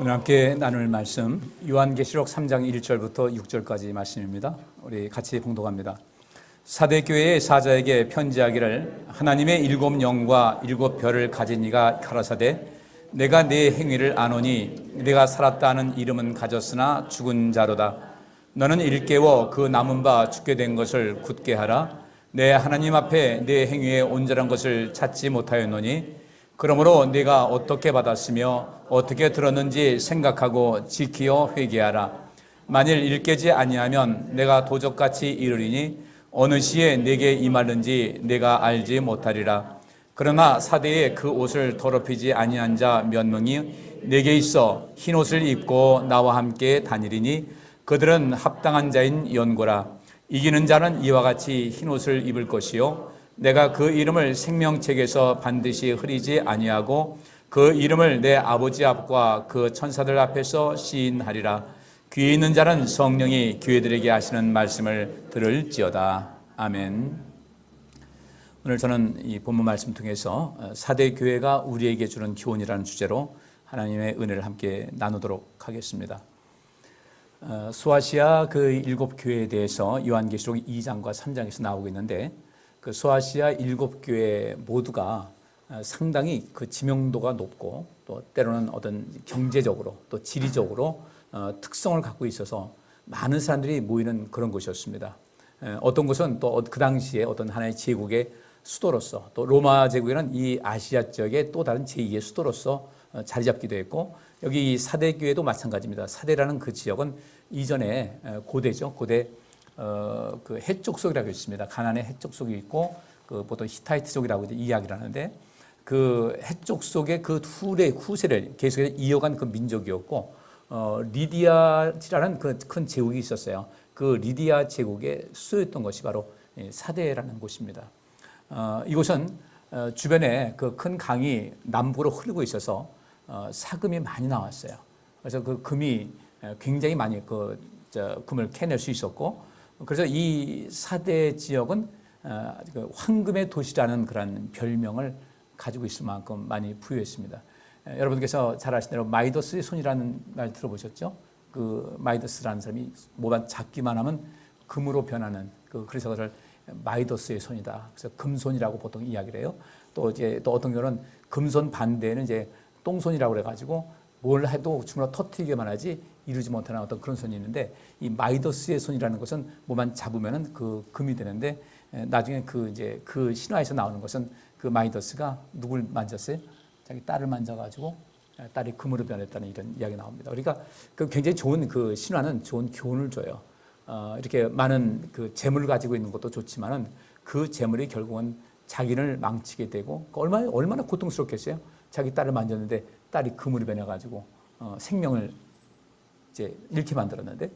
오늘 함께 나눌 말씀 요한계시록 3장 1절부터 6절까지 말씀입니다. 우리 같이 봉독합니다. 사대교회의 사자에게 편지하기를 하나님의 일곱 영과 일곱 별을 가진 이가 가라사대 내가 네 행위를 아노니 내가 살았다 하는 이름은 가졌으나 죽은 자로다. 너는 일깨워 그 남은 바 죽게 된 것을 굳게 하라. 내 하나님 앞에 내 행위의 온전한 것을 찾지 못하였노니 그러므로 네가 어떻게 받았으며 어떻게 들었는지 생각하고 지키어 회개하라. 만일 일깨지 아니하면 내가 도적같이 이르리니 어느 시에 내게 임하는지 내가 알지 못하리라. 그러나 사대에 그 옷을 더럽히지 아니한 자 몇 명이 내게 있어 흰 옷을 입고 나와 함께 다니리니 그들은 합당한 자인 연고라. 이기는 자는 이와 같이 흰 옷을 입을 것이요 내가 그 이름을 생명책에서 반드시 흐리지 아니하고 그 이름을 내 아버지 앞과 그 천사들 앞에서 시인하리라. 귀에 있는 자는 성령이 교회들에게 하시는 말씀을 들을지어다. 아멘. 오늘 저는 이 본문 말씀 통해서 사대 교회가 우리에게 주는 교훈이라는 주제로 하나님의 은혜를 함께 나누도록 하겠습니다. 소아시아 그 일곱 교회에 대해서 요한계시록 2장과 3장에서 나오고 있는데 그 소아시아 일곱 교회 모두가 상당히 그 지명도가 높고 또 때로는 어떤 경제적으로 또 지리적으로 특성을 갖고 있어서 많은 사람들이 모이는 그런 곳이었습니다. 어떤 곳은 또 그 당시에 어떤 하나의 제국의 수도로서 또 로마 제국에는 이 아시아 지역의 또 다른 제2의 수도로서 자리 잡기도 했고 여기 사대 교회도 마찬가지입니다. 사대라는 그 지역은 이전에 고대죠. 고대 그 해족속이라고 있습니다. 가나안의 해족속이 있고 그 보통 히타이트족이라고 이야기를 하는데 그 해족속의 그 후세를 계속해서 이어간 그 민족이었고 리디아라는 그 큰 제국이 있었어요. 그 리디아 제국의 수도였던 것이 바로 사대라는 곳입니다. 이곳은 주변에 그 큰 강이 남부로 흐르고 있어서 사금이 많이 나왔어요. 그래서 그 금이 굉장히 많이 금을 캐낼 수 있었고 그래서 이 사대 지역은 황금의 도시라는 그런 별명을 가지고 있을 만큼 많이 부유했습니다. 여러분께서 잘 아시는 대로 마이더스의 손이라는 말 들어보셨죠? 그 마이더스라는 사람이 뭐만 잡기만 하면 금으로 변하는 그래서 그걸 마이더스의 손이다. 그래서 금손이라고 보통 이야기를 해요. 또 어떤 경우는 금손 반대는 이제 똥손이라고 그래가지고 뭘 해도 주물러 터뜨리기만 하지 이루지 못하는 어떤 그런 손이 있는데 이 마이더스의 손이라는 것은 뭐만 잡으면은 그 금이 되는데 나중에 그 신화에서 나오는 것은 그 마이더스가 누굴 만졌어요? 자기 딸을 만져가지고 딸이 금으로 변했다는 이런 이야기 나옵니다. 그러니까 그 굉장히 좋은 그 신화는 좋은 교훈을 줘요. 이렇게 많은 그 재물을 가지고 있는 것도 좋지만은 그 재물이 결국은 자기를 망치게 되고 얼마나 고통스럽겠어요? 자기 딸을 만졌는데 딸이 금으로 변해가지고 생명을 이제 잃게 만들었는데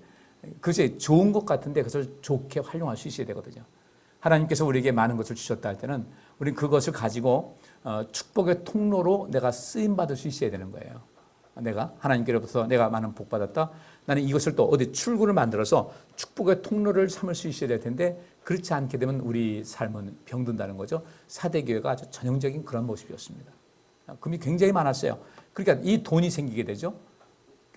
그것이 좋은 것 같은데 그것을 좋게 활용할 수 있어야 되거든요. 하나님께서 우리에게 많은 것을 주셨다 할 때는 우리는 그것을 가지고 축복의 통로로 내가 쓰임받을 수 있어야 되는 거예요. 내가 하나님께로부터 내가 많은 복 받았다. 나는 이것을 또 어디 출구를 만들어서 축복의 통로를 삼을 수 있어야 될 텐데 그렇지 않게 되면 우리 삶은 병든다는 거죠. 사대교회가 아주 전형적인 그런 모습이었습니다. 금이 굉장히 많았어요. 그러니까 이 돈이 생기게 되죠.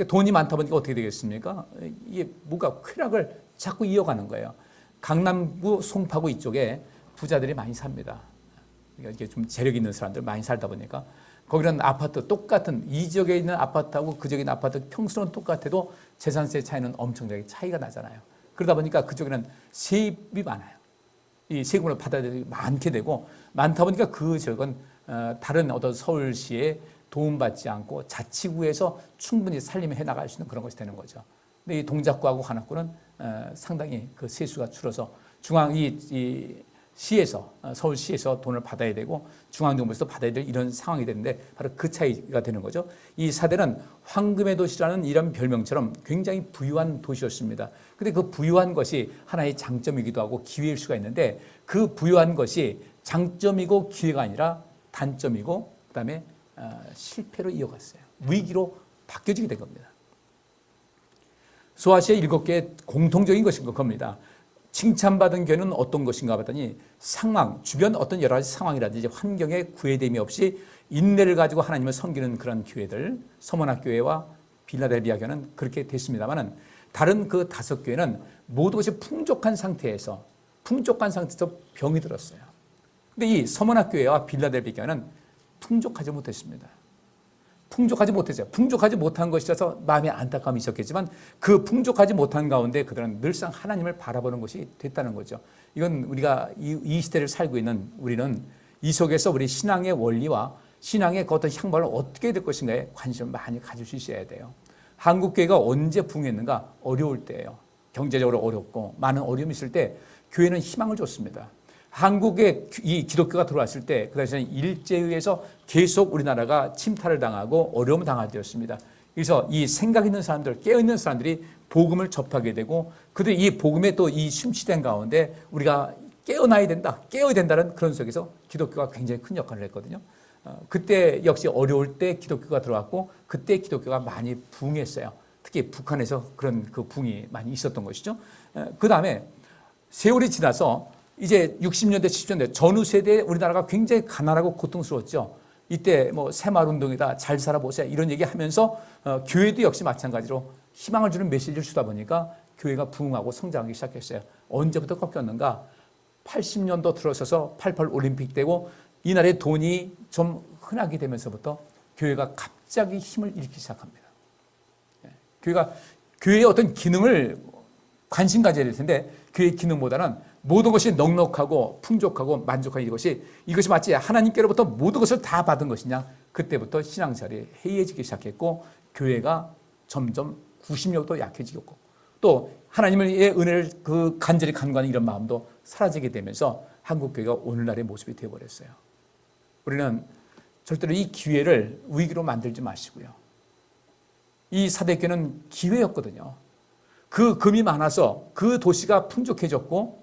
돈이 많다 보니까 어떻게 되겠습니까? 이게 뭔가 쾌락을 자꾸 이어가는 거예요. 강남구 송파구 이쪽에 부자들이 많이 삽니다. 그러니까 이게 좀 재력 있는 사람들 많이 살다 보니까 거기는 아파트 똑같은 이 지역에 있는 아파트하고 그 지역에 있는 아파트 평수는 똑같아도 재산세 차이는 엄청나게 차이가 나잖아요. 그러다 보니까 그쪽에는 세입이 많아요. 이 세금을 받아야 되는 게 많게 되고 많다 보니까 그 지역은 다른 어떤 서울시에 도움받지 않고 자치구에서 충분히 살림해 나갈 수 있는 그런 것이 되는 거죠. 근데 이 동작구하고 관악구는 상당히 그 세수가 줄어서 시에서 서울시에서 돈을 받아야 되고 중앙정부에서 받아야 될 이런 상황이 되는데 바로 그 차이가 되는 거죠. 이 사대는 황금의 도시라는 이런 별명처럼 굉장히 부유한 도시였습니다. 근데 그 부유한 것이 하나의 장점이기도 하고 기회일 수가 있는데 그 부유한 것이 장점이고 기회가 아니라 단점이고 그다음에 실패로 이어갔어요. 위기로 바뀌어지게 된 겁니다. 소아시아 7개의 공통적인 것인 겁니다. 칭찬받은 교회는 어떤 것인가 봤더니 상황, 주변 어떤 여러 가지 상황이라든지 환경에 구애됨이 없이 인내를 가지고 하나님을 섬기는 그런 교회들, 서문학교회와 빌라델비아 교회는 그렇게 됐습니다만은 다른 그 5교회는 모두 것이 풍족한 상태에서 병이 들었어요. 근데 이 서머나 교회와 빌라델비아 교회는 풍족하지 못했습니다. 풍족하지 못했어요. 풍족하지 못한 것이라서 마음에 안타까움이 있었겠지만 그 풍족하지 못한 가운데 그들은 늘상 하나님을 바라보는 것이 됐다는 거죠. 이건 우리가 이 시대를 살고 있는 우리는 이 속에서 우리 신앙의 원리와 신앙의 그 어떤 향방을 어떻게 될 것인가에 관심을 많이 가질 수 있어야 돼요. 한국교회가 언제 부흥했는가? 어려울 때예요. 경제적으로 어렵고 많은 어려움이 있을 때 교회는 희망을 줬습니다. 한국에 이 기독교가 들어왔을 때 그 당시에는 일제에 의해서 계속 우리나라가 침탈을 당하고 어려움을 당하게 되었습니다. 그래서 이 생각 있는 사람들, 깨어있는 사람들이 복음을 접하게 되고 그들이 이 복음에 또 이 심취된 가운데 우리가 깨어나야 된다는 그런 속에서 기독교가 굉장히 큰 역할을 했거든요. 그때 역시 어려울 때 기독교가 들어왔고 그때 기독교가 많이 부흥했어요. 특히 북한에서 그런 그 부흥이 많이 있었던 것이죠. 그 다음에 세월이 지나서 이제 60년대, 70년대 전후 세대에 우리나라가 굉장히 가난하고 고통스러웠죠. 이때 뭐 새마을운동이다, 잘 살아보세요 이런 얘기하면서 교회도 역시 마찬가지로 희망을 주는 메시지를 주다 보니까 교회가 부흥하고 성장하기 시작했어요. 언제부터 꺾였는가? 80년도 들어서서 88 올림픽 되고 이날의 돈이 좀 흔하게 되면서부터 교회가 갑자기 힘을 잃기 시작합니다. 교회가 교회의 어떤 기능을 관심 가져야 될 텐데 교회의 기능보다는 모든 것이 넉넉하고 풍족하고 만족한 이것이 마치 하나님께로부터 모든 것을 다 받은 것이냐? 그때부터 신앙생활이 해이해지기 시작했고 교회가 점점 구심력도 약해지고 또 하나님의 은혜를 그 간절히 간구하는 이런 마음도 사라지게 되면서 한국교회가 오늘날의 모습이 되어버렸어요. 우리는 절대로 이 기회를 위기로 만들지 마시고요. 이 사대교회는 기회였거든요. 그 금이 많아서 그 도시가 풍족해졌고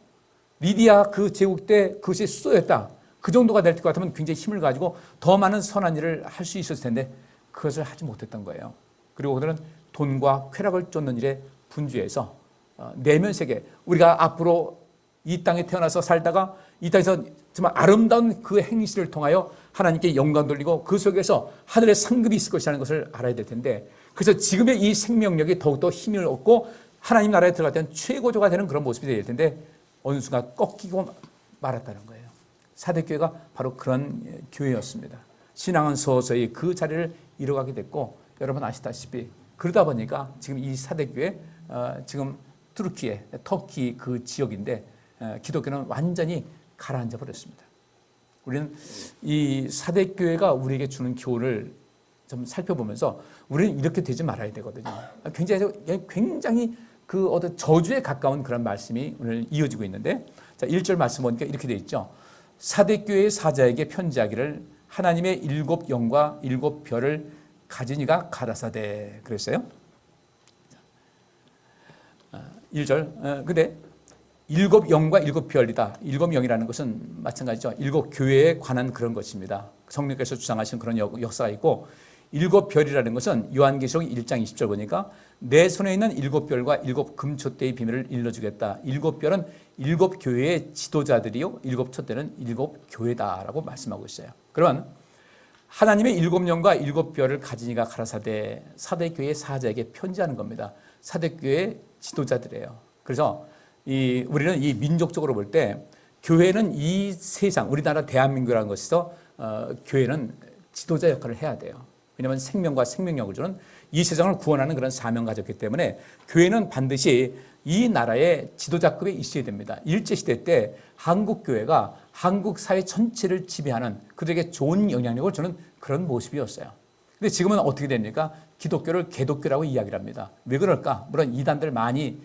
리디아 그 제국 때 그것이 수도였다. 그 정도가 될 것 같으면 굉장히 힘을 가지고 더 많은 선한 일을 할 수 있었을 텐데 그것을 하지 못했던 거예요. 그리고 그들은 돈과 쾌락을 쫓는 일에 분주해서 내면 세계, 우리가 앞으로 이 땅에 태어나서 살다가 이 땅에서 정말 아름다운 그 행실을 통하여 하나님께 영광 돌리고 그 속에서 하늘의 상급이 있을 것이라는 것을 알아야 될 텐데 그래서 지금의 이 생명력이 더욱더 힘을 얻고 하나님 나라에 들어갈 때는 최고조가 되는 그런 모습이 될 텐데 어느 순간 꺾이고 말았다는 거예요. 사대교회가 바로 그런 교회였습니다. 신앙은 서서히 그 자리를 잃어가게 됐고 여러분 아시다시피 그러다 보니까 지금 이 사대교회 지금 투르키에 터키 그 지역인데 기독교는 완전히 가라앉아 버렸습니다. 우리는 이 사대교회가 우리에게 주는 교훈을 좀 살펴보면서 우리는 이렇게 되지 말아야 되거든요. 굉장히 그 어떤 저주에 가까운 그런 말씀이 오늘 이어지고 있는데 자 1절 말씀 보니까 이렇게 되어 있죠. 사대교회의 사자에게 편지하기를 하나님의 7 영과 7 별을 가진 이가 가라사대 그랬어요. 1절 근데 7 영과 7 별이다. 7 영이라는 것은 마찬가지죠. 7 교회에 관한 그런 것입니다. 성령께서 주장하신 그런 역사가 있고 7 별이라는 것은 요한계시록 1장 20절 보니까 내 손에 있는 7 별과 7 금촛대의 비밀을 일러주겠다. 7 별은 7 교회의 지도자들이요 7 촛대는 7 교회다라고 말씀하고 있어요. 그러면 하나님의 7 영과 7 별을 가진 이가 가라사대 사대교회 사자에게 편지하는 겁니다. 사대교회 지도자들이에요. 그래서 우리는 이 민족적으로 볼 때 교회는 이 세상 우리나라 대한민국이라는 것에서 교회는 지도자 역할을 해야 돼요. 왜냐하면 생명과 생명력을 주는 이 세상을 구원하는 그런 사명 가졌기 때문에 교회는 반드시 이 나라의 지도자급에 있어야 됩니다. 일제시대 때 한국교회가 한국 사회 전체를 지배하는 그들에게 좋은 영향력을 주는 그런 모습이었어요. 근데 지금은 어떻게 됩니까? 기독교를 개독교라고 이야기를 합니다. 왜 그럴까? 물론 이단들 많이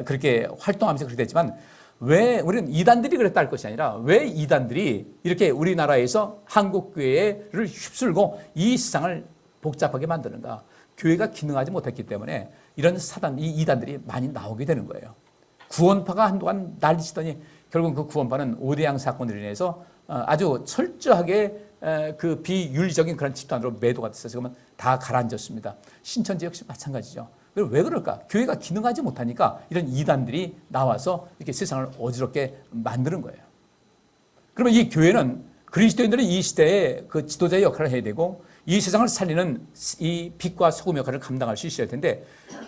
그렇게 활동하면서 그렇게 됐지만 왜 우리는 이단들이 그랬다 할 것이 아니라 왜 이단들이 이렇게 우리나라에서 한국교회를 휩쓸고 이 세상을 복잡하게 만드는가? 교회가 기능하지 못했기 때문에 이런 이 이단들이 많이 나오게 되는 거예요. 구원파가 한동안 난리치더니 결국 그 구원파는 오대양 사건으로 인해서 아주 철저하게 그 비윤리적인 그런 집단으로 매도가 돼서 지금은 다 가라앉았습니다. 신천지 역시 마찬가지죠. 왜 그럴까? 교회가 기능하지 못하니까 이런 이단들이 나와서 이렇게 세상을 어지럽게 만드는 거예요. 그러면 이 교회는 그리스도인들은 이 시대에 그 지도자의 역할을 해야 되고 이 세상을 살리는 이 빛과 소금 역할을 감당할 수 있어야 텐데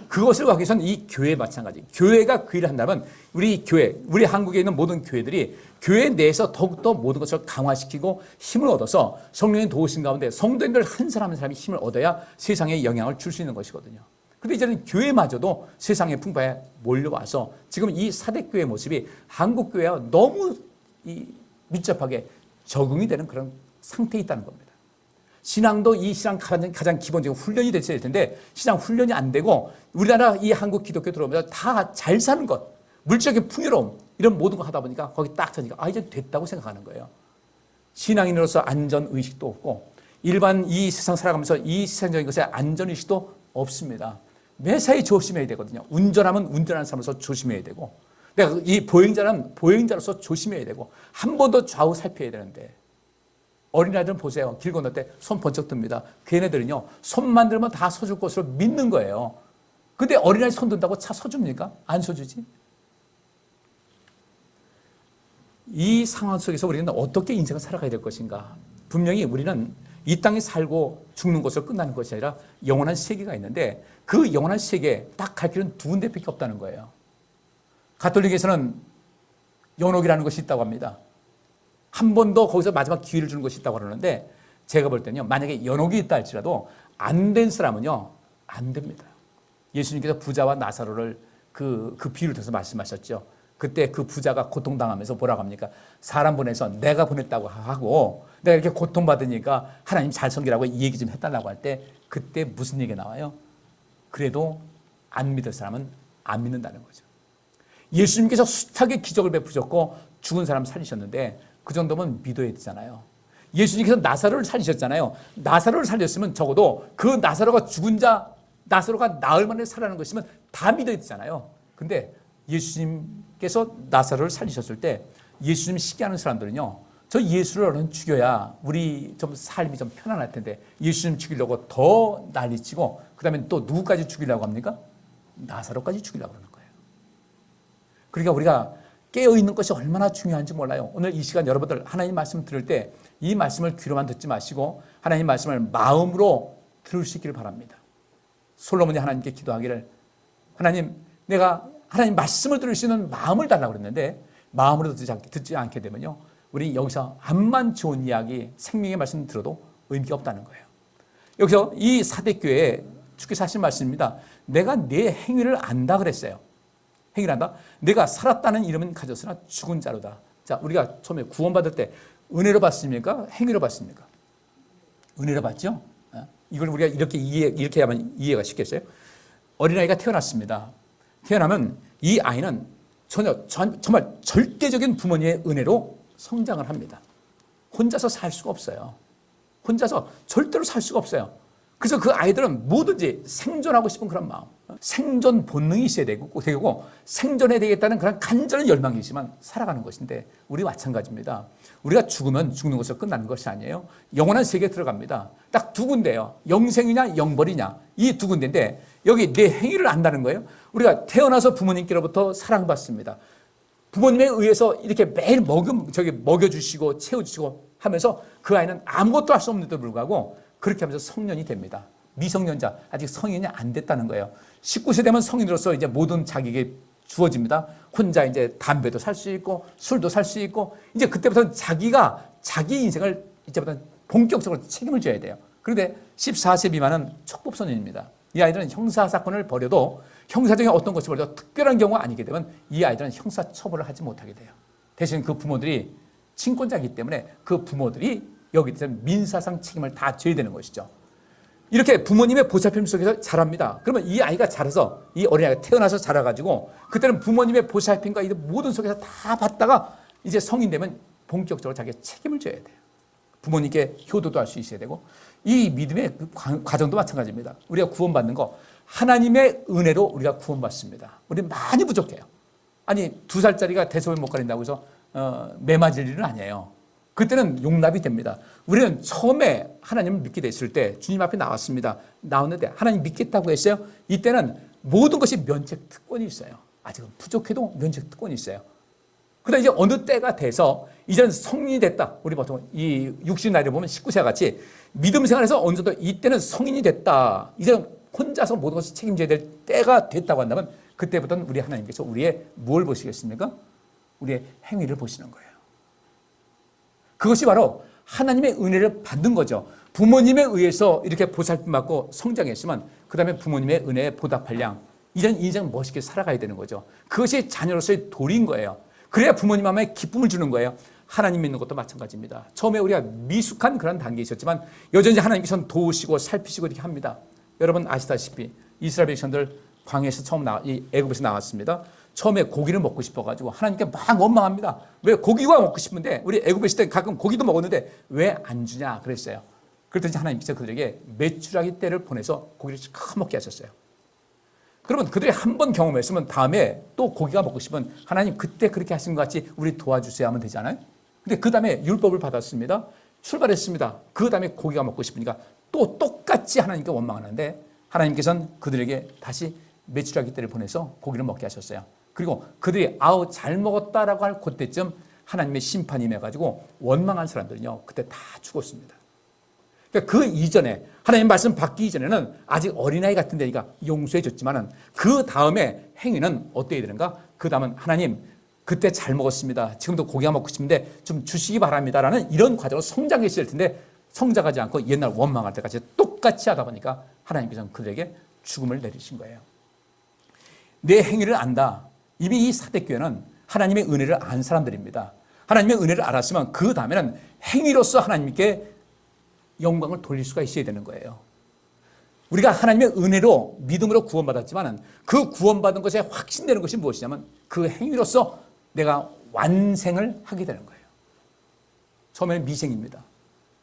그것을 하기 위해서는 이 교회 마찬가지. 교회가 그 일을 한다면 우리 교회, 우리 한국에 있는 모든 교회들이 교회 내에서 더욱더 모든 것을 강화시키고 힘을 얻어서 성령의 도우심 가운데 성도인들 한 사람 한 사람이 힘을 얻어야 세상에 영향을 줄 수 있는 것이거든요. 그런데 이제는 교회마저도 세상의 풍파에 몰려와서 지금 이 사대교회 모습이 한국교회와 너무 밀접하게 적응이 되는 그런 상태에 있다는 겁니다. 신앙도 이 신앙 가장 기본적인 훈련이 됐어야 될 텐데 신앙 훈련이 안 되고 우리나라 이 한국 기독교 들어오면서 다 잘 사는 것, 물질적인 풍요로움 이런 모든 거 하다 보니까 거기 딱 차니까 이제 됐다고 생각하는 거예요. 신앙인으로서 안전의식도 없고 일반 이 세상 살아가면서 이 세상적인 것에 안전의식도 없습니다. 매사에 조심해야 되거든요. 운전하면 운전하는 사람으로서 조심해야 되고 내가 이 보행자는 보행자로서 조심해야 되고 한 번 더 좌우 살펴야 되는데 어린아이들은 보세요. 길 건널 때 손 번쩍 듭니다. 걔네들은요. 손만 들면 다 서줄 것으로 믿는 거예요. 근데 어린아이 손 든다고 차 서줍니까? 안 서주지. 이 상황 속에서 우리는 어떻게 인생을 살아가야 될 것인가. 분명히 우리는 이 땅에 살고 죽는 것으로 끝나는 것이 아니라 영원한 세계가 있는데 그 영원한 세계에 딱 갈 길은 두 군데밖에 없다는 거예요. 가톨릭에서는 연옥이라는 것이 있다고 합니다. 한 번 더 거기서 마지막 기회를 주는 것이 있다고 그러는데 제가 볼 때는요. 만약에 연옥이 있다 할지라도 안 된 사람은요. 안 됩니다. 예수님께서 부자와 나사로를 그 비유를 들어서 말씀하셨죠. 그때 그 부자가 고통당하면서 뭐라고 합니까? 사람 보내서 내가 보냈다고 하고 내가 이렇게 고통받으니까 하나님 잘 섬기라고 이 얘기 좀 해달라고 할 때 그때 무슨 얘기가 나와요? 그래도 안 믿을 사람은 안 믿는다는 거죠. 예수님께서 숱하게 기적을 베푸셨고 죽은 사람 살리셨는데 그 정도면 믿어야 되잖아요. 예수님께서 나사로를 살리셨잖아요. 나사로를 살렸으면 적어도 그 나사로가 죽은 자, 나사로가 나흘 만에 살아나는 것이면 다 믿어야 되잖아요. 근데 예수님께서 나사로를 살리셨을 때 예수님 시기하는 사람들은요. 저 예수를 얼른 죽여야 우리 좀 삶이 좀 편안할 텐데 예수님 죽이려고 더 난리치고 그다음에 또 누구까지 죽이려고 합니까? 나사로까지 죽이려고 그러는 거예요. 그러니까 우리가 깨어있는 것이 얼마나 중요한지 몰라요. 오늘 이 시간 여러분들 하나님 말씀 들을 때 이 말씀을 귀로만 듣지 마시고 하나님 말씀을 마음으로 들을 수 있기를 바랍니다. 솔로몬이 하나님께 기도하기를 하나님 내가 하나님 말씀을 들을 수 있는 마음을 달라고 그랬는데 마음으로 듣지 않게 되면요. 우리 여기서 암만 좋은 이야기 생명의 말씀 들어도 의미가 없다는 거예요. 여기서 이 사대교회에 주께서 하신 말씀입니다. 내가 내 행위를 안다 그랬어요. 행위를 안다. 내가 살았다는 이름은 가졌으나 죽은 자로다. 자, 우리가 처음에 구원받을 때 은혜로 받습니까? 행위로 받습니까? 은혜로 받죠? 이걸 우리가 이렇게 하면 이해가 쉽겠어요? 어린아이가 태어났습니다. 태어나면 이 아이는 정말 절대적인 부모님의 은혜로 성장을 합니다. 혼자서 살 수가 없어요. 혼자서 절대로 살 수가 없어요. 그래서 그 아이들은 뭐든지 생존하고 싶은 그런 마음, 생존 본능이 있어야 되고 생존해야 되겠다는 그런 간절한 열망이 있으면 살아가는 것인데 우리 마찬가지입니다. 우리가 죽으면 죽는 것으로 끝나는 것이 아니에요. 영원한 세계에 들어갑니다. 딱 두 군데예요. 영생이냐 영벌이냐 이 두 군데인데 여기 내 행위를 안다는 거예요. 우리가 태어나서 부모님께로부터 사랑받습니다. 부모님에 의해서 이렇게 매일 먹여주시고 채워주시고 하면서 그 아이는 아무것도 할 수 없는데도 불구하고 그렇게 하면서 성년이 됩니다. 미성년자, 아직 성인이 안 됐다는 거예요. 19세 되면 성인으로서 이제 모든 자기에게 주어집니다. 혼자 이제 담배도 살 수 있고 술도 살 수 있고 이제 그때부터는 자기가 자기 인생을 이제부터 본격적으로 책임을 져야 돼요. 그런데 14세 미만은 촉법소년입니다. 이 아이들은 형사사건을 벌여도 형사적인 어떤 것을 벌여도 특별한 경우가 아니게 되면 이 아이들은 형사처벌을 하지 못하게 돼요. 대신 그 부모들이 친권자이기 때문에 그 부모들이 여기 대해서 민사상 책임을 다 져야 되는 것이죠. 이렇게 부모님의 보살핌 속에서 자랍니다. 그러면 이 아이가 자라서 이 어린아이가 태어나서 자라가지고 그때는 부모님의 보살핌과 이 모든 속에서 다 받다가 이제 성인 되면 본격적으로 자기가 책임을 져야 돼요. 부모님께 효도도 할 수 있어야 되고 이 믿음의 그 과정도 마찬가지입니다. 우리가 구원받는 거 하나님의 은혜로 우리가 구원받습니다. 우리 많이 부족해요. 아니 2살짜리가 대소변 못 가린다고 해서 매 맞을 일은 아니에요. 그때는 용납이 됩니다. 우리는 처음에 하나님을 믿게 됐을 때 주님 앞에 나왔습니다. 나왔는데 하나님 믿겠다고 했어요. 이때는 모든 것이 면책 특권이 있어요. 아직은 부족해도 면책 특권이 있어요. 그러다 이제 어느 때가 돼서 이제는 성인이 됐다. 우리 보통 이 육신 나이를 보면 19세와 같이 믿음 생활에서 어느 정도 이때는 성인이 됐다. 이제는 혼자서 모든 것을 책임져야 될 때가 됐다고 한다면 그때부터는 우리 하나님께서 우리의 뭘 보시겠습니까? 우리의 행위를 보시는 거예요. 그것이 바로 하나님의 은혜를 받는 거죠. 부모님에 의해서 이렇게 보살핌받고 성장했으면 그 다음에 부모님의 은혜에 보답할 양 이런 인생 멋있게 살아가야 되는 거죠. 그것이 자녀로서의 도리인 거예요. 그래야 부모님 마음에 기쁨을 주는 거예요. 하나님 믿는 것도 마찬가지입니다. 처음에 우리가 미숙한 그런 단계에 있었지만 여전히 하나님께서는 도우시고 살피시고 이렇게 합니다. 여러분 아시다시피 이스라엘 백성들 광야에서 이 애굽에서 나왔습니다. 처음에 고기를 먹고 싶어가지고 하나님께 막 원망합니다. 왜 고기가 먹고 싶은데 우리 애굽에 있을 때 가끔 고기도 먹었는데 왜 안 주냐 그랬어요. 그랬더니 하나님께서 그들에게 메추라기 떼를 보내서 고기를 먹게 하셨어요. 그러면 그들이 한 번 경험했으면 다음에 또 고기가 먹고 싶으면 하나님 그때 그렇게 하신 것 같이 우리 도와주세요 하면 되잖아요. 근데 그 다음에 율법을 받았습니다. 출발했습니다. 그 다음에 고기가 먹고 싶으니까 또 똑같이 하나님께 원망하는데 하나님께서는 그들에게 다시 메추라기 떼를 보내서 고기를 먹게 하셨어요. 그리고 그들이 아우 잘 먹었다라고 할 그때쯤 하나님의 심판이 임해가지고 원망한 사람들은요 그때 다 죽었습니다. 그러니까 그 이전에 하나님 말씀 받기 이전에는 아직 어린아이 같은 데니까 용서해 줬지만은 그 다음에 행위는 어떻게 되는가? 그 다음은 하나님 그때 잘 먹었습니다. 지금도 고기가 먹고 싶은데 좀 주시기 바랍니다라는 이런 과정으로 성장했을 텐데 성장하지 않고 옛날 원망할 때까지 똑같이 하다 보니까 하나님께서는 그들에게 죽음을 내리신 거예요. 내 행위를 안다. 이미 이 사대교회는 하나님의 은혜를 안 사람들입니다. 하나님의 은혜를 알았으면 그 다음에는 행위로서 하나님께 영광을 돌릴 수가 있어야 되는 거예요. 우리가 하나님의 은혜로 믿음으로 구원받았지만 그 구원받은 것에 확신되는 것이 무엇이냐면 그 행위로서 내가 완생을 하게 되는 거예요. 처음에는 미생입니다.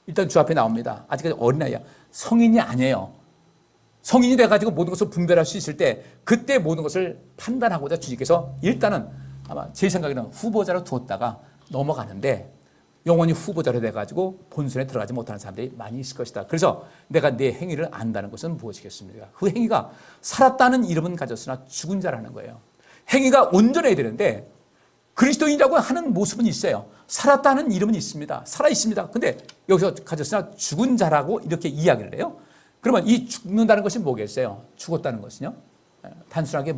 일단 주 앞에 나옵니다. 아직까지 어린아이야. 성인이 아니에요. 성인이 돼가지고 모든 것을 분별할 수 있을 때 그때 모든 것을 판단하고자 주님께서 일단은 아마 제 생각에는 후보자로 두었다가 넘어가는데 영원히 후보자로 돼가지고 본선에 들어가지 못하는 사람들이 많이 있을 것이다. 그래서 내가 내 행위를 안다는 것은 무엇이겠습니까? 그 행위가 살았다는 이름은 가졌으나 죽은 자라는 거예요. 행위가 온전해야 되는데 그리스도인이라고 하는 모습은 있어요. 살았다는 이름은 있습니다. 살아있습니다. 근데 여기서 가졌으나 죽은 자라고 이렇게 이야기를 해요. 그러면 이 죽는다는 것이 뭐겠어요? 죽었다는 것은요. 단순하게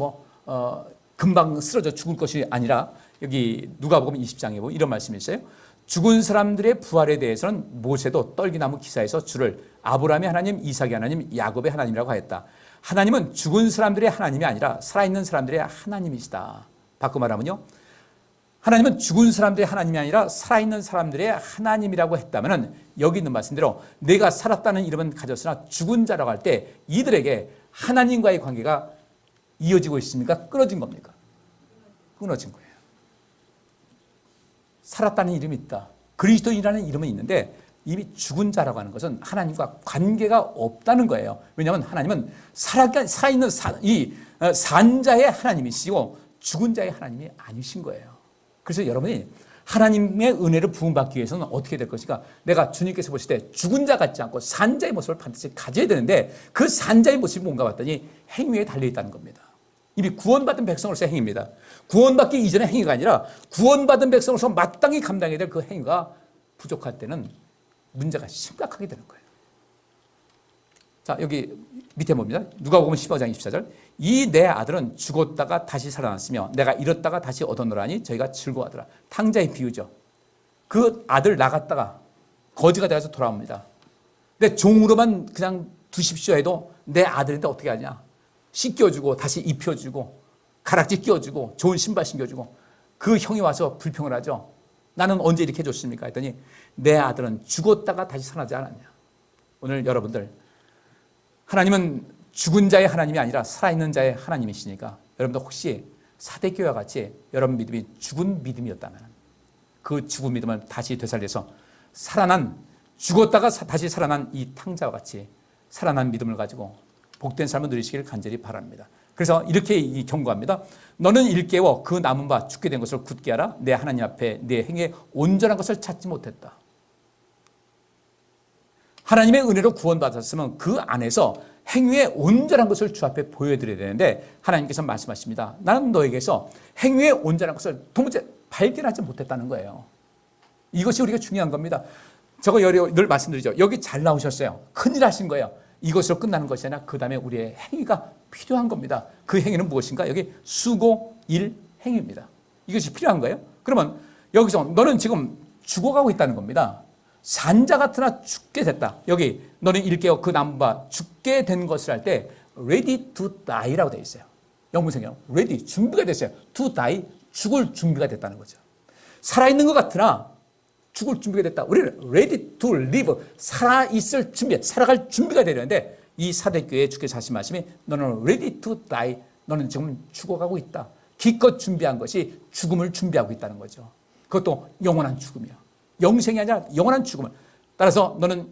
금방 쓰러져 죽을 것이 아니라 여기 누가복음 20장에 보면 이런 말씀이 있어요. 죽은 사람들의 부활에 대해서는 모세도 떨기나무 기사에서 주를 아브라함의 하나님, 이삭의 하나님, 야곱의 하나님이라고 하였다. 하나님은 죽은 사람들의 하나님이 아니라 살아있는 사람들의 하나님이시다. 바꿔 말하면요. 하나님은 죽은 사람들의 하나님이 아니라 살아있는 사람들의 하나님이라고 했다면 여기 있는 말씀대로 내가 살았다는 이름은 가졌으나 죽은 자라고 할 때 이들에게 하나님과의 관계가 이어지고 있습니까? 끊어진 겁니까? 끊어진 거예요. 살았다는 이름이 있다. 그리스도인이라는 이름은 있는데 이미 죽은 자라고 하는 것은 하나님과 관계가 없다는 거예요. 왜냐하면 하나님은 살아있는 산자의 하나님이시고 죽은 자의 하나님이 아니신 거예요. 그래서 여러분이 하나님의 은혜를 부음받기 위해서는 어떻게 될 것인가? 내가 주님께서 보실 때 죽은 자 같지 않고 산자의 모습을 반드시 가져야 되는데 그 산자의 모습이 뭔가 봤더니 행위에 달려있다는 겁니다. 이미 구원받은 백성으로서의 행위입니다. 구원받기 이전의 행위가 아니라 구원받은 백성으로서 마땅히 감당해야 될 그 행위가 부족할 때는 문제가 심각하게 되는 거예요. 자, 여기 밑에 봅니다. 누가복음 15장 24절. 이 내 아들은 죽었다가 다시 살아났으며 내가 잃었다가 다시 얻어노라니 저희가 즐거워하더라. 탕자의 비유죠. 그 아들 나갔다가 거지가 돼서 돌아옵니다. 근데 종으로만 그냥 두십시오 해도 내 아들인데 어떻게 하냐. 씻겨주고 다시 입혀주고 가락지 끼워주고 좋은 신발 신겨주고 그 형이 와서 불평을 하죠. 나는 언제 이렇게 해줬습니까? 했더니 내 아들은 죽었다가 다시 살아나지 않았냐. 오늘 여러분들 하나님은 죽은 자의 하나님이 아니라 살아있는 자의 하나님이시니까 여러분들 혹시 사대교회와 같이 여러분 믿음이 죽은 믿음이었다면 그 죽은 믿음을 다시 되살려서 죽었다가 다시 살아난 이 탕자와 같이 살아난 믿음을 가지고 복된 삶을 누리시기를 간절히 바랍니다. 그래서 이렇게 경고합니다. 너는 일깨워 그 남은 바 죽게 된 것을 굳게 하라. 내 하나님 앞에 내 행위에 온전한 것을 찾지 못했다. 하나님의 은혜로 구원받았으면 그 안에서 행위에 온전한 것을 주 앞에 보여드려야 되는데 하나님께서 말씀하십니다. 나는 너에게서 행위에 온전한 것을 도무지 발견하지 못했다는 거예요. 이것이 우리가 중요한 겁니다. 저거 늘 말씀드리죠. 여기 잘 나오셨어요. 큰일 하신 거예요. 이것으로 끝나는 것이 아니라 그 다음에 우리의 행위가 필요한 겁니다. 그 행위는 무엇인가? 여기 수고, 일, 행위입니다. 이것이 필요한 거예요. 그러면 여기서 너는 지금 죽어가고 있다는 겁니다. 산자 같으나 죽게 됐다. 여기 너는 일깨어 그 나무가 죽게 된 것을 할 때 ready to die라고 되어 있어요. 영문성경 ready, 준비가 됐어요. to die, 죽을 준비가 됐다는 거죠. 살아있는 것 같으나 죽을 준비가 됐다. 우리는 ready to live, 살아있을 준비, 살아갈 준비가 되려는데 이 사대교회에 주께서 하신 말씀이 너는 ready to die, 너는 지금 죽어가고 있다. 기껏 준비한 것이 죽음을 준비하고 있다는 거죠. 그것도 영원한 죽음이야. 영생이 아니라 영원한 죽음을. 따라서 너는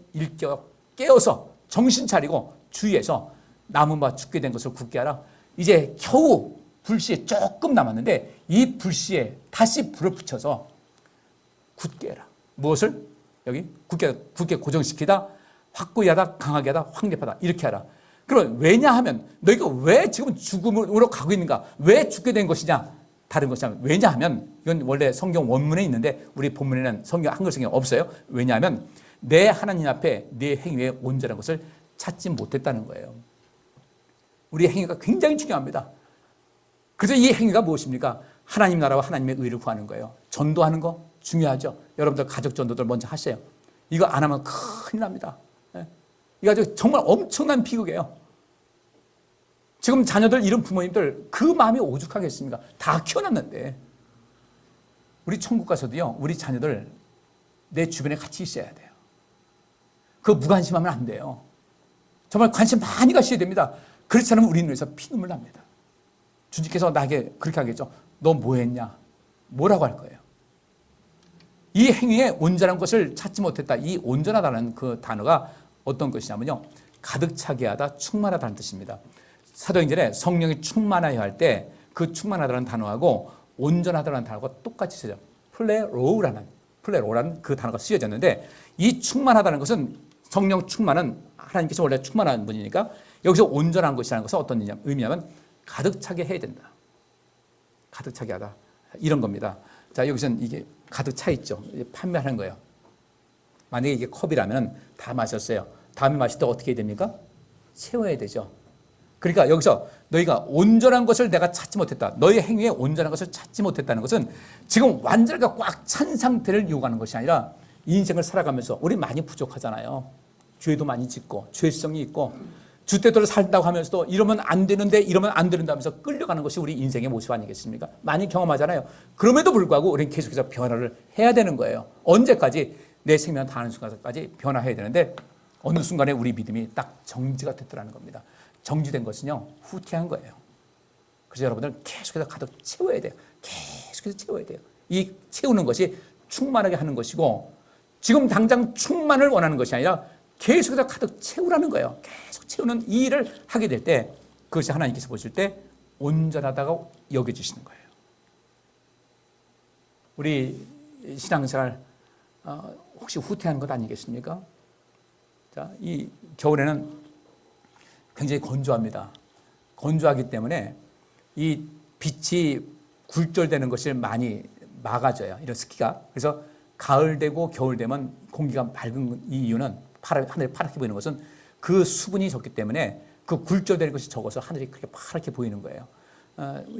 깨어서 정신 차리고 주위에서 남은 바 죽게 된 것을 굳게 하라. 이제 겨우 불씨에 조금 남았는데 이 불씨에 다시 불을 붙여서 굳게 해라. 무엇을? 여기 굳게 고정시키다, 확고히 하다, 강하게 하다, 확립하다. 이렇게 하라. 그럼 왜냐하면 너희가 왜 지금 죽음으로 가고 있는가? 왜 죽게 된 것이냐? 다른 것이 아니라 왜냐하면 이건 원래 성경 원문에 있는데 우리 본문에는 성경 한글 성경 없어요. 왜냐하면 내 하나님 앞에 네 행위에 온전한 것을 찾지 못했다는 거예요. 우리의 행위가 굉장히 중요합니다. 그래서 이 행위가 무엇입니까? 하나님 나라와 하나님의 의를 구하는 거예요. 전도하는 거 중요하죠. 여러분들 가족 전도들 먼저 하세요. 이거 안 하면 큰일 납니다. 이거 아주 정말 엄청난 비극이에요. 지금 자녀들 잃은 부모님들 그 마음이 오죽하겠습니까? 다 키워놨는데. 우리 천국 가서도요, 우리 자녀들 내 주변에 같이 있어야 돼요. 그거 무관심하면 안 돼요. 정말 관심 많이 가셔야 됩니다. 그렇지 않으면 우리 눈에서 피눈물 납니다. 주님께서 나에게 그렇게 하겠죠. 너 뭐 했냐? 뭐라고 할 거예요? 이 행위에 온전한 것을 찾지 못했다. 이 온전하다는 그 단어가 어떤 것이냐면요, 가득 차게 하다, 충만하다는 뜻입니다. 사도행전에 성령이 충만하여 할 때 그 충만하다는 단어하고 온전하다는 단어가 똑같이 쓰죠. 플레로우라는 그 단어가 쓰여졌는데 이 충만하다는 것은 성령 충만은 하나님께서 원래 충만한 분이니까 여기서 온전한 것이라는 것은 어떤 의미냐면 가득 차게 해야 된다. 가득 차게 하다. 이런 겁니다. 자, 여기서는 이게 가득 차 있죠. 판매하는 거예요. 만약에 이게 컵이라면 다 마셨어요. 다음에 마실 때 어떻게 해야 됩니까? 채워야 되죠. 그러니까 여기서 너희가 온전한 것을 내가 찾지 못했다. 너희 행위에 온전한 것을 찾지 못했다는 것은 지금 완전하게 꽉 찬 상태를 요구하는 것이 아니라 인생을 살아가면서 우리 많이 부족하잖아요. 죄도 많이 짓고 죄성이 있고 주대대로 살다고 하면서도 이러면 안 되는데 이러면 안 된다면서 끌려가는 것이 우리 인생의 모습 아니겠습니까? 많이 경험하잖아요. 그럼에도 불구하고 우리는 계속해서 변화를 해야 되는 거예요. 언제까지? 내 생명 다하는 순간까지 변화해야 되는데 어느 순간에 우리 믿음이 딱 정지가 됐더라는 겁니다. 정지된 것은요, 후퇴한 거예요. 그래서 여러분들 계속해서 가득 채워야 돼요. 계속해서 채워야 돼요. 이 채우는 것이 충만하게 하는 것이고 지금 당장 충만을 원하는 것이 아니라 계속해서 가득 채우라는 거예요. 계속 채우는 이 일을 하게 될 때 그것이 하나님께서 보실 때 온전하다고 여겨주시는 거예요. 우리 신앙생활 혹시 후퇴하는 것 아니겠습니까? 자, 이 겨울에는 굉장히 건조합니다. 건조하기 때문에 이 빛이 굴절되는 것을 많이 막아줘요. 이런 습기가. 그래서 가을 되고 겨울 되면 공기가 맑은 이 이유는 하늘이 파랗게 보이는 것은 그 수분이 적기 때문에 그 굴절되는 것이 적어서 하늘이 그렇게 파랗게 보이는 거예요.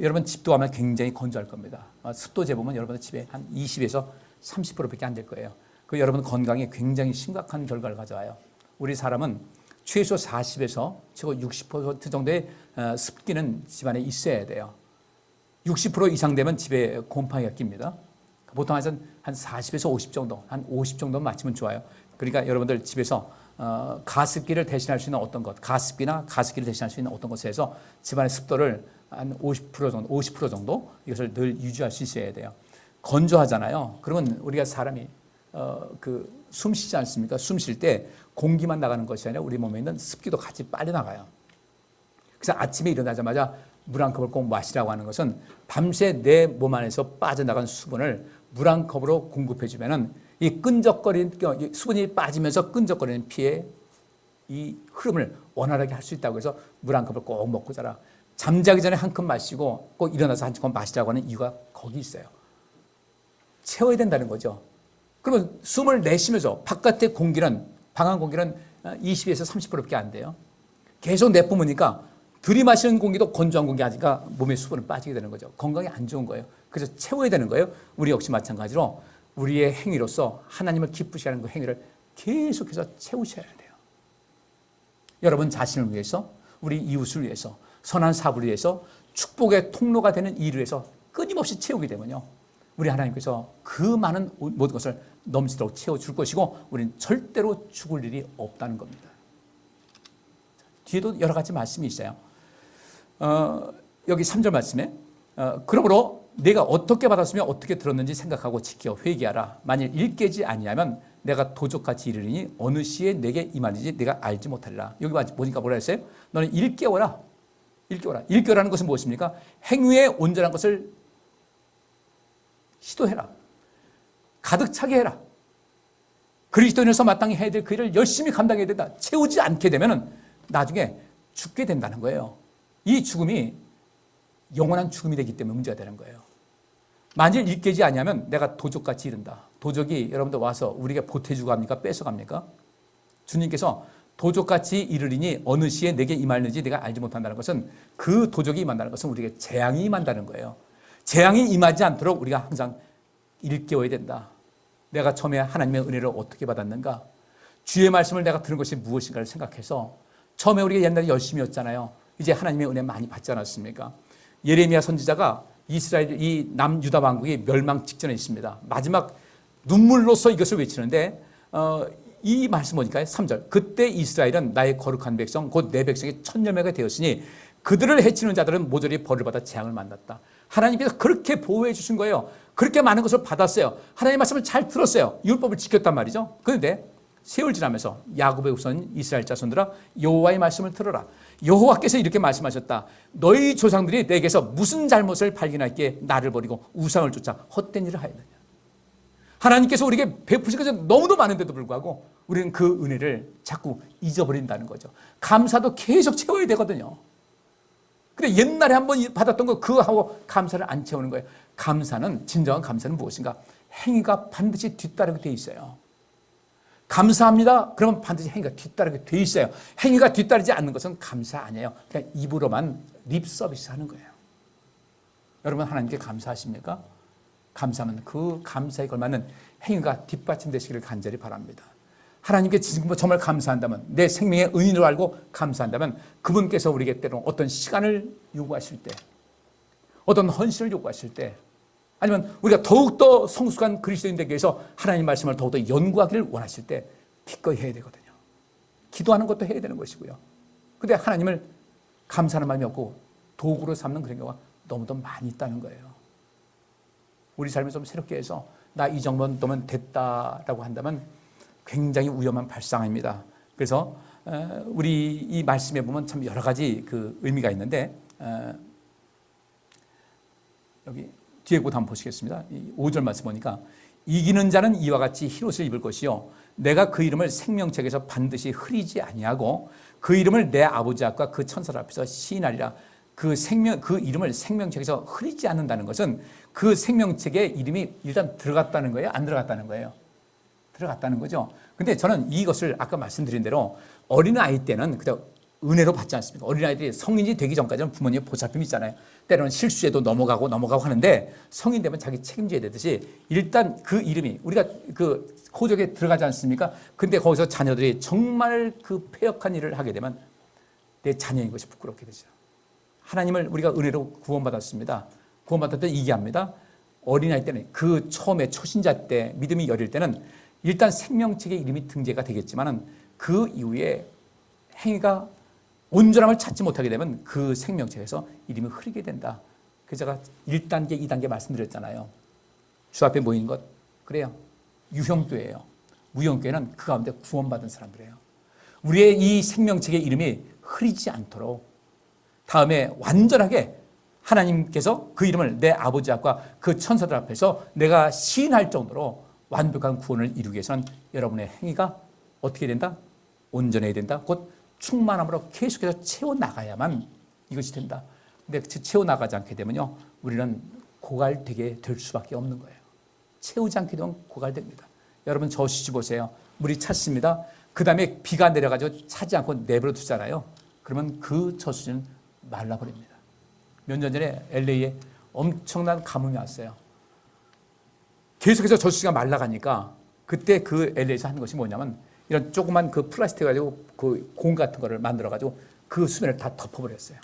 여러분 집도 가면 굉장히 건조할 겁니다. 습도 재보면 여러분 집에 한 20에서 30%밖에 안 될 거예요. 그 여러분 건강에 굉장히 심각한 결과를 가져와요. 우리 사람은 최소 40에서 최고 60% 정도의 습기는 집안에 있어야 돼요. 60% 이상 되면 집에 곰팡이가 낍니다. 보통 한 40에서 50 정도, 한 50 정도 맞추면 좋아요. 그러니까 여러분들 집에서 가습기를 대신할 수 있는 어떤 것, 가습기를 대신할 수 있는 어떤 것에 해서 집안의 습도를 한 50% 정도 이것을 늘 유지할 수 있어야 돼요. 건조하잖아요. 그러면 우리가 사람이 숨 쉬지 않습니까? 숨 쉴 때 공기만 나가는 것이 아니라 우리 몸에 있는 습기도 같이 빨려 나가요. 그래서 아침에 일어나자마자 물 한 컵을 꼭 마시라고 하는 것은 밤새 내 몸 안에서 빠져나간 수분을 물 한 컵으로 공급해 주면은 이 끈적거리는 수분이 빠지면서 끈적거리는 피의 이 흐름을 원활하게 할 수 있다고 해서 물 한 컵을 꼭 먹고 자라. 잠자기 전에 한 컵 마시고 꼭 일어나서 한 컵 마시라고 하는 이유가 거기 있어요. 채워야 된다는 거죠. 그러면 숨을 내쉬면서 바깥의 공기는, 방한 공기는 20에서 30%밖에 안 돼요. 계속 내뿜으니까 들이마시는 공기도 건조한 공기 아니까 몸의 수분은 빠지게 되는 거죠. 건강에 안 좋은 거예요. 그래서 채워야 되는 거예요. 우리 역시 마찬가지로 우리의 행위로서 하나님을 기쁘시게 하는 그 행위를 계속해서 채우셔야 돼요. 여러분 자신을 위해서, 우리 이웃을 위해서, 선한 사부를 위해서, 축복의 통로가 되는 일을 해서 끊임없이 채우게 되면요, 우리 하나님께서 그 많은 모든 것을 넘치도록 채워줄 것이고 우리는 절대로 죽을 일이 없다는 겁니다. 뒤에도 여러 가지 말씀이 있어요. 여기 3절 말씀에 그러므로 내가 어떻게 받았으며 어떻게 들었는지 생각하고 지켜 회개하라. 만일 일깨지 아니하면 내가 도적같이 이르리니 어느 시에 내게 임하는지 내가 알지 못하리라. 여기 보니까 뭐라 했어요? 너는 일깨워라. 일깨워라. 일깨워라는 것은 무엇입니까? 행위에 온전한 것을 시도해라. 가득 차게 해라. 그리스도인으로서 마땅히 해야 될 그 일을 열심히 감당해야 된다. 채우지 않게 되면 나중에 죽게 된다는 거예요. 이 죽음이 영원한 죽음이 되기 때문에 문제가 되는 거예요. 만일 일깨지 아니하면 내가 도적같이 이른다. 도적이 여러분들 와서 우리에게 보태주고 합니까? 뺏어갑니까? 주님께서 도적같이 이르리니 어느 시에 내게 임하는지 내가 알지 못한다는 것은 그 도적이 임한다는 것은 우리에게 재앙이 임한다는 거예요. 재앙이 임하지 않도록 우리가 항상 일깨워야 된다. 내가 처음에 하나님의 은혜를 어떻게 받았는가? 주의 말씀을 내가 들은 것이 무엇인가를 생각해서 처음에 우리가 옛날에 열심히 였잖아요. 이제 하나님의 은혜 많이 받지 않았습니까? 예레미야 선지자가 이스라엘, 이 남유다 왕국이 멸망 직전에 있습니다. 마지막 눈물로서 이것을 외치는데 이 말씀 보니까 3절 그때 이스라엘은 나의 거룩한 백성 곧 내 백성이 천열매가 되었으니 그들을 해치는 자들은 모조리 벌을 받아 재앙을 만났다. 하나님께서 그렇게 보호해 주신 거예요. 그렇게 많은 것을 받았어요. 하나님의 말씀을 잘 들었어요. 율법을 지켰단 말이죠. 그런데 세월 지나면서 야곱의 후손 이스라엘 자손들아 여호와의 말씀을 들어라. 여호와께서 이렇게 말씀하셨다. 너희 조상들이 내게서 무슨 잘못을 발견할기에 나를 버리고 우상을 쫓아 헛된 일을 하였느냐. 하나님께서 우리에게 베푸신 것이 너무도 많은데도 불구하고 우리는 그 은혜를 자꾸 잊어버린다는 거죠. 감사도 계속 채워야 되거든요. 근데 옛날에 한번 받았던 거 그거 하고 감사를 안 채우는 거예요. 감사는, 진정한 감사는 무엇인가? 행위가 반드시 뒤따르게 돼 있어요. 감사합니다. 그러면 반드시 행위가 뒤따르게 돼 있어요. 행위가 뒤따르지 않는 것은 감사 아니에요. 그냥 입으로만 립 서비스 하는 거예요. 여러분 하나님께 감사하십니까? 감사하면 그 감사에 걸맞는 행위가 뒷받침되시기를 간절히 바랍니다. 하나님께 정말 감사한다면, 내 생명의 은인으로 알고 감사한다면 그분께서 우리에게 때로 어떤 시간을 요구하실 때, 어떤 헌신을 요구하실 때, 아니면 우리가 더욱더 성숙한 그리스도인 되기 위해서 하나님 말씀을 더욱더 연구하기를 원하실 때 기꺼이 해야 되거든요. 기도하는 것도 해야 되는 것이고요. 근데 하나님을 감사하는 마음이 없고 도구로 삼는 그런 경우가 너무도 많이 있다는 거예요. 우리 삶을 좀 새롭게 해서 나 이 정도면 됐다라고 한다면 굉장히 위험한 발상입니다. 그래서 우리 이 말씀에 보면 참 여러 가지 그 의미가 있는데 여기 뒤에 곳 한번 보시겠습니다. 5절 말씀 보니까 이기는 자는 이와 같이 흰옷을 입을 것이요 내가 그 이름을 생명책에서 반드시 흐리지 아니하고 그 이름을 내 아버지 앞과 그 천사들 앞에서 시인하리라. 그 이름을 생명책에서 흐리지 않는다는 것은 그 생명책에 이름이 일단 들어갔다는 거예요? 안 들어갔다는 거예요? 들어갔다는 거죠. 근데 저는 이것을 아까 말씀드린 대로 어린아이 때는 그냥 은혜로 받지 않습니까? 어린아이들이 성인이 되기 전까지는 부모님의 보살핌이 있잖아요. 때로는 실수해도 넘어가고 하는데 성인 되면 자기 책임져야 되듯이 일단 그 이름이 우리가 그 호적에 들어가지 않습니까? 근데 거기서 자녀들이 정말 그 패역한 일을 하게 되면 내 자녀인 것이 부끄럽게 되죠. 하나님을 우리가 은혜로 구원받았습니다. 구원받을 때 이기합니다. 어린아이 때는 그 처음에 초신자 때 믿음이 여릴 때는 일단 생명책에 이름이 등재가 되겠지만은 그 이후에 행위가 온전함을 찾지 못하게 되면 그 생명책에서 이름이 흐리게 된다. 그래서 제가 1단계, 2단계 말씀드렸잖아요. 주 앞에 모이는 것 그래요. 유형교회예요. 무형교회는 그 가운데 구원받은 사람들이에요. 우리의 이 생명책의 이름이 흐리지 않도록 다음에 완전하게 하나님께서 그 이름을 내 아버지 앞과 그 천사들 앞에서 내가 시인할 정도로 완벽한 구원을 이루기 위해서는 여러분의 행위가 어떻게 된다? 온전해야 된다. 곧 충만함으로 계속해서 채워나가야만 이것이 된다. 근데 채워나가지 않게 되면요 우리는 고갈되게 될 수밖에 없는 거예요. 채우지 않게 되면 고갈됩니다. 여러분 저수지 보세요. 물이 찼습니다. 그 다음에 비가 내려가지고 차지 않고 내버려 두잖아요. 그러면 그 저수지는 말라버립니다. 몇 년 전에 LA에 엄청난 가뭄이 왔어요. 계속해서 저수지가 말라가니까 그때 그 LA에서 하는 것이 뭐냐면 이런 조그만 그 플라스틱 가지고 그 공 같은 거를 만들어가지고 그 수면을 다 덮어버렸어요.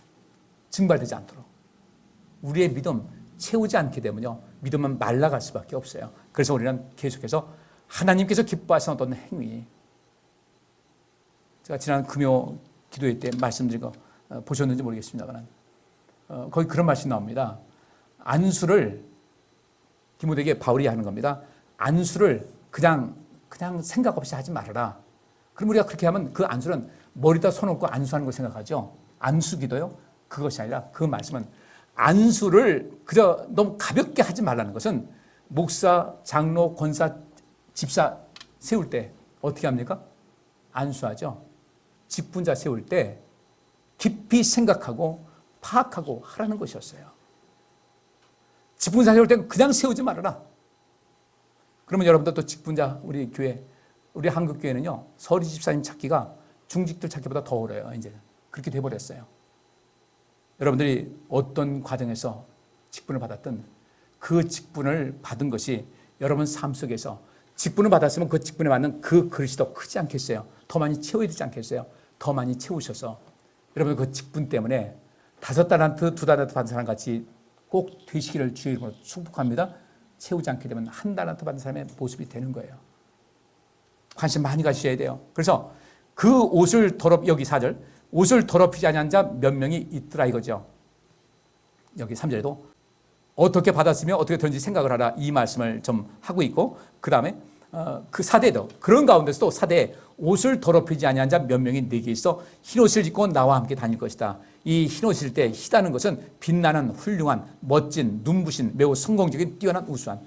증발되지 않도록. 우리의 믿음 채우지 않게 되면요, 믿음은 말라갈 수밖에 없어요. 그래서 우리는 계속해서 하나님께서 기뻐하시는 어떤 행위, 제가 지난 금요 기도회 때 말씀드린 거 보셨는지 모르겠습니다만 거기 그런 말씀이 나옵니다. 안수를 디모데에게 바울이 하는 겁니다. 안수를 그냥 생각 없이 하지 말아라. 그럼 우리가 그렇게 하면 그 안수는 머리다 손 얹고 안수하는 걸 생각하죠. 안수기도요? 그것이 아니라 그 말씀은 안수를 그저 너무 가볍게 하지 말라는 것은 목사, 장로, 권사, 집사 세울 때 어떻게 합니까? 안수하죠. 직분자 세울 때 깊이 생각하고 파악하고 하라는 것이었어요. 직분자 세울 때는 그냥 세우지 말아라. 그러면 여러분들 또 직분자 우리 교회, 우리 한국교회는요, 서리 집사님 찾기가 중직들 찾기보다 더 어려워요. 이제 그렇게 돼버렸어요. 여러분들이 어떤 과정에서 직분을 받았든 그 직분을 받은 것이 여러분 삶 속에서 직분을 받았으면 그 직분에 맞는 그 그릇이 더 크지 않겠어요? 더 많이 채워야 되지 않겠어요? 더 많이 채우셔서 여러분 그 직분 때문에 5달란트, 2달란트 받은 사람 같이 꼭 되시기를 주의 이름으로 축복합니다. 채우지 않게 되면 1달란트 받은 사람의 모습이 되는 거예요. 관심 많이 가지셔야 돼요. 그래서 그 옷을 여기 4절, 옷을 더럽히지 아니한 자 몇 명이 있더라 이거죠. 여기 3절에도 어떻게 받았으며 어떻게 되는지 생각을 하라 이 말씀을 좀 하고 있고, 그 다음에 그 사대도 그런 가운데서도 사대에 옷을 더럽히지 아니한 자 몇 명이 네게 있어 흰옷을 입고 나와 함께 다닐 것이다. 이 흰옷일 때 희다는 것은 빛나는 훌륭한 멋진 눈부신 매우 성공적인 뛰어난 우수한,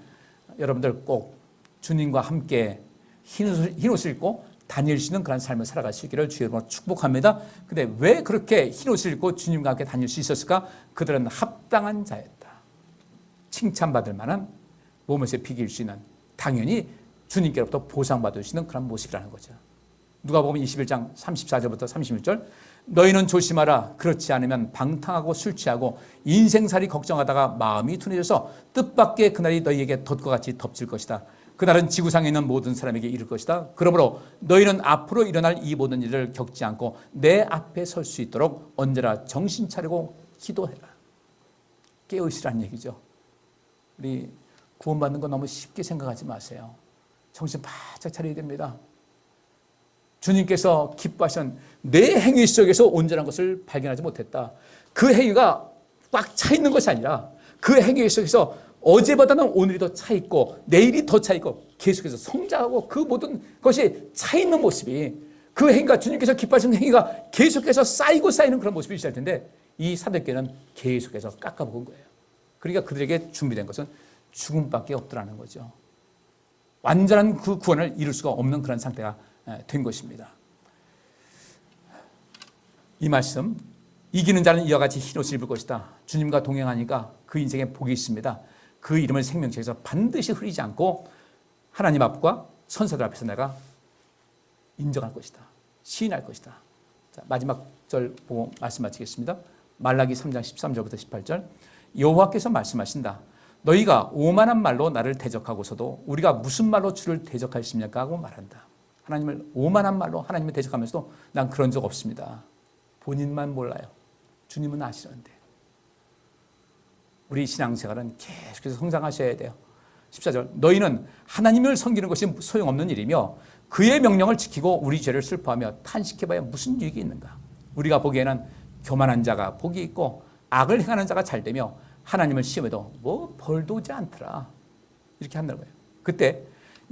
여러분들 꼭 주님과 함께 흰옷을 입고 다닐 수 있는 그런 삶을 살아갈 수 있기를 주의 이름으로 축복합니다. 근데 왜 그렇게 흰옷을 입고 주님과 함께 다닐 수 있었을까? 그들은 합당한 자였다. 칭찬받을 만한 몸에서 비길 수 있는, 당연히 주님께로부터 보상받을 수 있는 그런 모습이라는 거죠. 누가복음 21장 34절부터 31절, 너희는 조심하라. 그렇지 않으면 방탕하고 술 취하고 인생살이 걱정하다가 마음이 둔해져서 뜻밖의 그날이 너희에게 덫과 같이 덮칠 것이다. 그날은 지구상에 있는 모든 사람에게 이를 것이다. 그러므로 너희는 앞으로 일어날 이 모든 일을 겪지 않고 내 앞에 설 수 있도록 언제나 정신 차리고 기도해라. 깨어있으라는 얘기죠. 우리 구원받는 거 너무 쉽게 생각하지 마세요. 정신 바짝 차려야 됩니다. 주님께서 기뻐하신 내 행위 속에서 온전한 것을 발견하지 못했다. 그 행위가 꽉 차 있는 것이 아니라 그 행위 속에서 어제보다는 오늘이 더 차 있고 내일이 더 차 있고 계속해서 성장하고 그 모든 것이 차 있는 모습이, 그 행위가 주님께서 기뻐하시는 행위가 계속해서 쌓이고 쌓이는 그런 모습이 있을 텐데 이 사도교회는 계속해서 깎아먹은 거예요. 그러니까 그들에게 준비된 것은 죽음밖에 없더라는 거죠. 완전한 그 구원을 이룰 수가 없는 그런 상태가 된 것입니다. 이 말씀, 이기는 자는 이와 같이 흰옷을 입을 것이다. 주님과 동행하니까 그 인생에 복이 있습니다. 그 이름을 생명책에서 반드시 흐리지 않고 하나님 앞과 선사들 앞에서 내가 인정할 것이다. 시인할 것이다. 자, 마지막 절 보고 말씀 마치겠습니다. 말라기 3장 13절부터 18절, 여호와께서 말씀하신다. 너희가 오만한 말로 나를 대적하고서도 우리가 무슨 말로 주를 대적하십니까 하고 말한다. 하나님을 오만한 말로 하나님을 대적하면서도 난 그런 적 없습니다. 본인만 몰라요. 주님은 아시는데. 우리 신앙생활은 계속해서 성장하셔야 돼요. 14절, 너희는 하나님을 섬기는 것이 소용없는 일이며 그의 명령을 지키고 우리 죄를 슬퍼하며 탄식해봐야 무슨 유익이 있는가. 우리가 보기에는 교만한 자가 복이 있고 악을 행하는 자가 잘되며 하나님을 시험해도 뭐 벌도 오지 않더라. 이렇게 한다는 거예요. 그때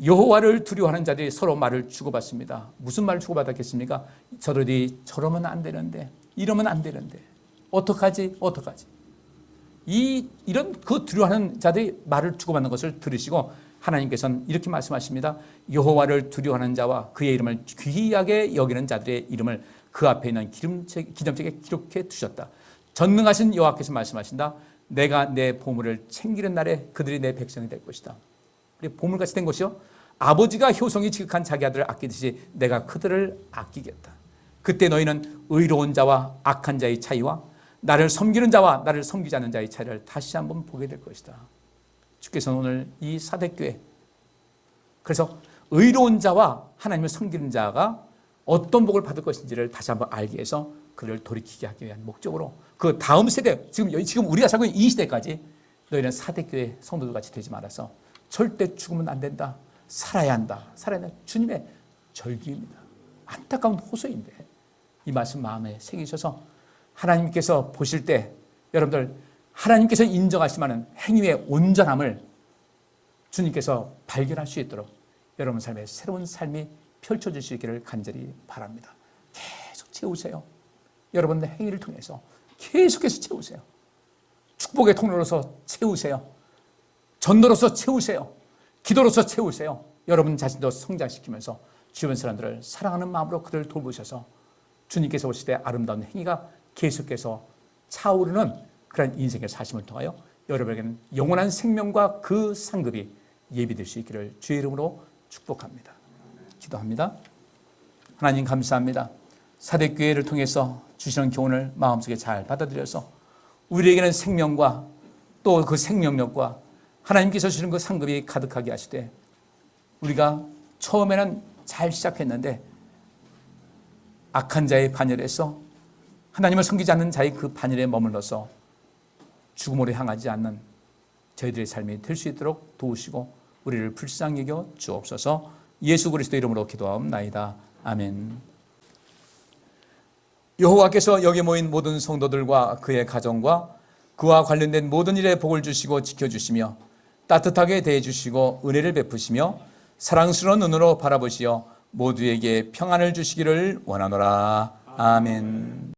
여호와를 두려워하는 자들이 서로 말을 주고받습니다. 무슨 말을 주고받았겠습니까? 저들이 저러면 안 되는데, 이러면 안 되는데, 어떡하지? 이런 그 두려워하는 자들이 말을 주고받는 것을 들으시고 하나님께서는 이렇게 말씀하십니다. 여호와를 두려워하는 자와 그의 이름을 귀하게 여기는 자들의 이름을 그 앞에 있는 기념책에 기록해 두셨다. 전능하신 여호와께서 말씀하신다. 내가 내 보물을 챙기는 날에 그들이 내 백성이 될 것이다. 보물같이 된 것이요. 아버지가 효성이 지극한 자기 아들을 아끼듯이 내가 그들을 아끼겠다. 그때 너희는 의로운 자와 악한 자의 차이와 나를 섬기는 자와 나를 섬기지 않는 자의 차이를 다시 한번 보게 될 것이다. 주께서는 오늘 이 사대교회, 그래서 의로운 자와 하나님을 섬기는 자가 어떤 복을 받을 것인지를 다시 한번 알게 해서 그를 돌이키게 하기 위한 목적으로 그 다음 세대, 지금 우리가 살고 있는 이 시대까지 너희는 사대교회 성도들 같이 되지 말아서 절대 죽으면 안 된다. 살아야 한다. 살아야 한다. 주님의 절기입니다. 안타까운 호소인데 이 말씀 마음에 새기셔서 하나님께서 보실 때 여러분들 하나님께서 인정하실 만한 행위의 온전함을 주님께서 발견할 수 있도록 여러분 삶에 새로운 삶이 펼쳐질 수 있기를 간절히 바랍니다. 계속 채우세요. 여러분의 행위를 통해서 계속해서 채우세요. 축복의 통로로서 채우세요. 전도로서 채우세요. 기도로서 채우세요. 여러분 자신도 성장시키면서 주변 사람들을 사랑하는 마음으로 그들을 돌보셔서 주님께서 오실 때 아름다운 행위가 계속해서 차오르는 그런 인생의 사심을 통하여 여러분에게는 영원한 생명과 그 상급이 예비될 수 있기를 주의 이름으로 축복합니다. 기도합니다. 하나님 감사합니다. 사대교회를 통해서 주시는 교훈을 마음속에 잘 받아들여서 우리에게는 생명과 또 그 생명력과 하나님께서 주시는 그 상급이 가득하게 하시되 우리가 처음에는 잘 시작했는데 악한 자의 반열에서 하나님을 섬기지 않는 자의 그 반열에 머물러서 죽음으로 향하지 않는 저희들의 삶이 될 수 있도록 도우시고 우리를 불쌍히 여겨 주옵소서. 예수 그리스도 이름으로 기도하옵나이다. 아멘. 여호와께서 여기 모인 모든 성도들과 그의 가정과 그와 관련된 모든 일에 복을 주시고 지켜주시며 따뜻하게 대해주시고 은혜를 베푸시며 사랑스러운 눈으로 바라보시어 모두에게 평안을 주시기를 원하노라. 아멘.